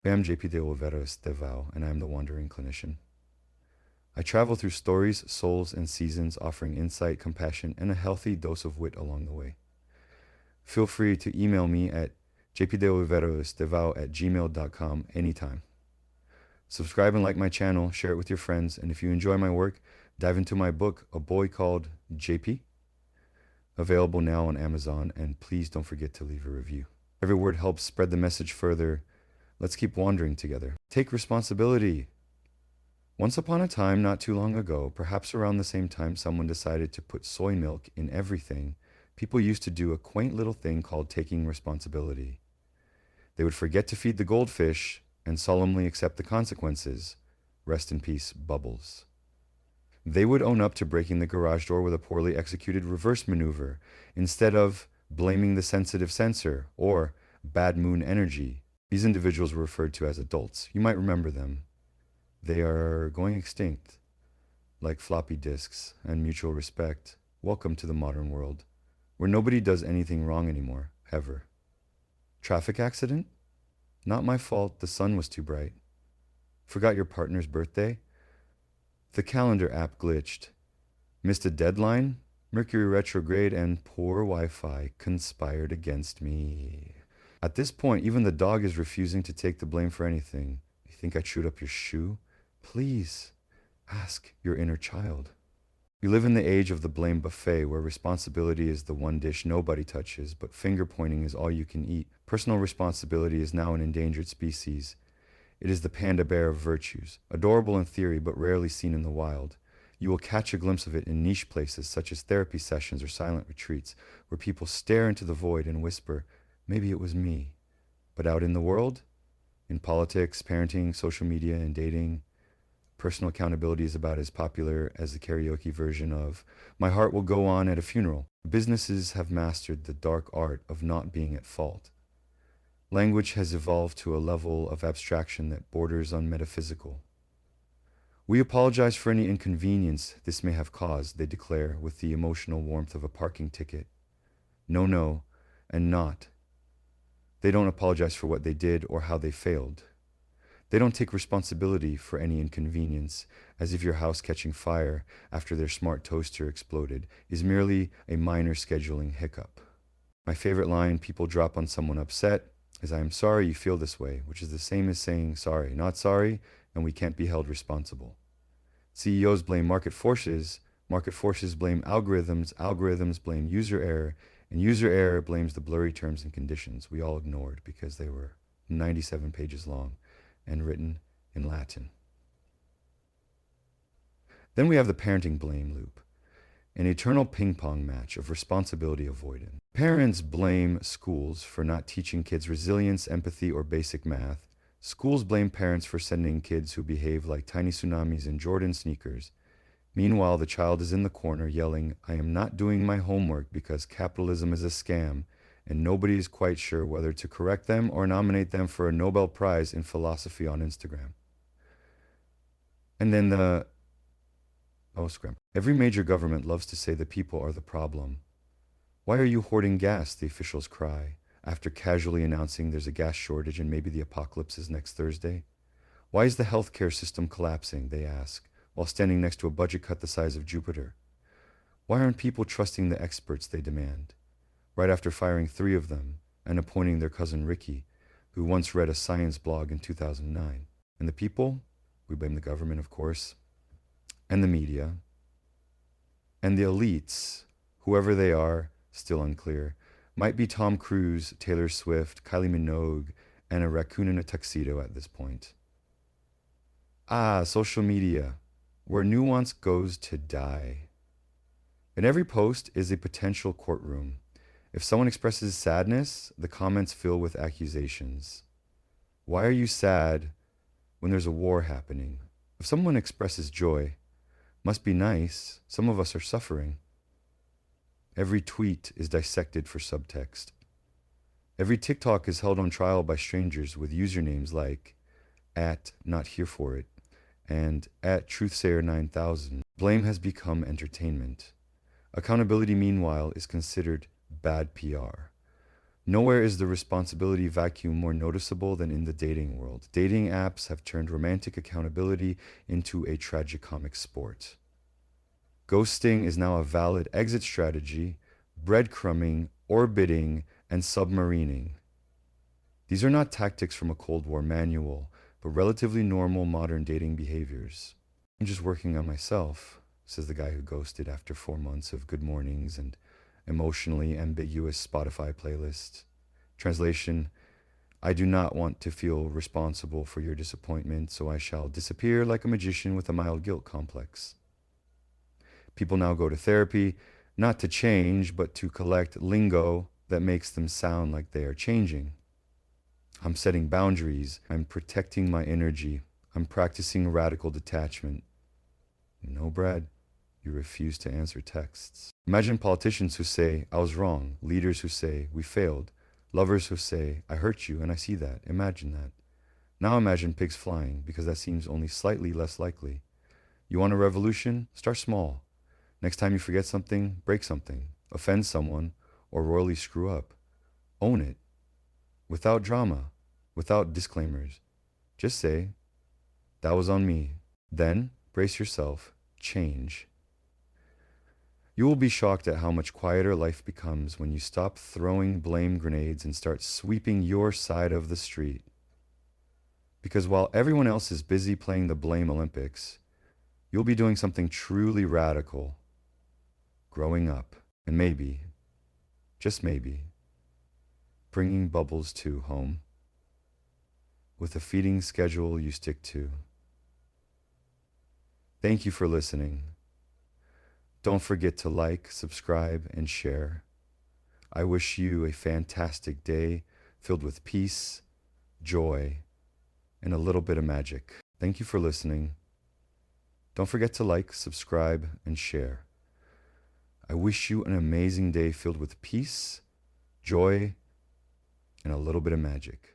I am JP de Oliveros Devao, and I am the Wandering Clinician. I travel through stories, souls, and seasons, offering insight, compassion, and a healthy dose of wit along the way. Feel free to email me at jpdeoliverosdevao@gmail.com anytime. Subscribe and like my channel, share it with your friends, and if you enjoy my work, dive into my book, A Boy Called JP, available now on Amazon, and please don't forget to leave a review. Every word helps spread the message further. Let's keep wandering together. Take responsibility. Once upon a time, not too long ago, perhaps around the same time someone decided to put soy milk in everything, people used to do a quaint little thing called taking responsibility. They would forget to feed the goldfish and solemnly accept the consequences. Rest in peace, Bubbles. They would own up to breaking the garage door with a poorly executed reverse maneuver instead of blaming the sensitive sensor or bad moon energy. These individuals were referred to as adults. You might remember them. They are going extinct, like floppy disks and mutual respect. Welcome to the modern world, where nobody does anything wrong anymore, ever. Traffic accident? Not my fault, the sun was too bright. Forgot your partner's birthday? The calendar app glitched. Missed a deadline? Mercury retrograde and poor Wi-Fi conspired against me. At this point, even the dog is refusing to take the blame for anything. You think I chewed up your shoe? Please, ask your inner child. We live in the age of the blame buffet, where responsibility is the one dish nobody touches, but finger pointing is all you can eat. Personal responsibility is now an endangered species. It is the panda bear of virtues, adorable in theory but rarely seen in the wild. You will catch a glimpse of it in niche places such as therapy sessions or silent retreats, where people stare into the void and whisper, maybe it was me. But out in the world, in politics, parenting, social media, and dating, personal accountability is about as popular as the karaoke version of My Heart Will Go On at a Funeral. Businesses have mastered the dark art of not being at fault. Language has evolved to a level of abstraction that borders on metaphysical. We apologize for any inconvenience this may have caused, they declare with the emotional warmth of a parking ticket. No, and not. They don't apologize for what they did or how they failed. They don't take responsibility for any inconvenience, as if your house catching fire after their smart toaster exploded is merely a minor scheduling hiccup. My favorite line people drop on someone upset is, I am sorry you feel this way, which is the same as saying sorry, not sorry, and we can't be held responsible. CEOs blame market forces blame algorithms blame user error, and user error blames the blurry terms and conditions we all ignored because they were 97 pages long and written in Latin. Then we have the parenting blame loop, an eternal ping-pong match of responsibility avoidance. Parents blame schools for not teaching kids resilience, empathy, or basic math. Schools blame parents for sending kids who behave like tiny tsunamis in Jordan sneakers. Meanwhile, the child is in the corner yelling, I am not doing my homework because capitalism is a scam, and nobody is quite sure whether to correct them or nominate them for a Nobel Prize in philosophy on Instagram. And then every major government loves to say the people are the problem. Why are you hoarding gas, the officials cry, after casually announcing there's a gas shortage and maybe the apocalypse is next Thursday? Why is the healthcare system collapsing, they ask, while standing next to a budget cut the size of Jupiter? Why aren't people trusting the experts they demand? Right after firing 3 of them and appointing their cousin Ricky, who once read a science blog in 2009. And the people? We blame the government, of course, and the media, and the elites, whoever they are, still unclear. Might be Tom Cruise, Taylor Swift, Kylie Minogue, and a raccoon in a tuxedo at this point. Social media, where nuance goes to die. In every post is a potential courtroom. If someone expresses sadness, the comments fill with accusations. Why are you sad when there's a war happening? If someone expresses joy, must be nice, some of us are suffering. Every tweet is dissected for subtext. Every TikTok is held on trial by strangers with usernames like @NotHereForIt and @TruthSayer9000. Blame has become entertainment. Accountability, meanwhile, is considered bad PR. Nowhere is the responsibility vacuum more noticeable than in the dating world. Dating apps have turned romantic accountability into a tragicomic sport. Ghosting is now a valid exit strategy, breadcrumbing, orbiting, and submarining. These are not tactics from a Cold War manual, but relatively normal modern dating behaviors. I'm just working on myself, says the guy who ghosted after 4 months of good mornings and emotionally ambiguous Spotify playlists. Translation: I do not want to feel responsible for your disappointment, so I shall disappear like a magician with a mild guilt complex. People now go to therapy, not to change, but to collect lingo that makes them sound like they are changing. I'm setting boundaries. I'm protecting my energy. I'm practicing radical detachment. No, Brad, you refuse to answer texts. Imagine politicians who say, I was wrong. Leaders who say, we failed. Lovers who say, I hurt you and I see that. Imagine that. Now imagine pigs flying, because that seems only slightly less likely. You want a revolution? Start small. Next time you forget something, break something, offend someone, or royally screw up. Own it. Without drama, without disclaimers. Just say, that was on me. Then, brace yourself, change. You will be shocked at how much quieter life becomes when you stop throwing blame grenades and start sweeping your side of the street. Because while everyone else is busy playing the blame Olympics, you'll be doing something truly radical. Growing up, and maybe, just maybe, bringing Bubbles 2 home, with a feeding schedule you stick to. Thank you for listening. Don't forget to like, subscribe, and share. I wish you a fantastic day filled with peace, joy, and a little bit of magic. Thank you for listening. Don't forget to like, subscribe, and share. I wish you an amazing day filled with peace, joy, and a little bit of magic.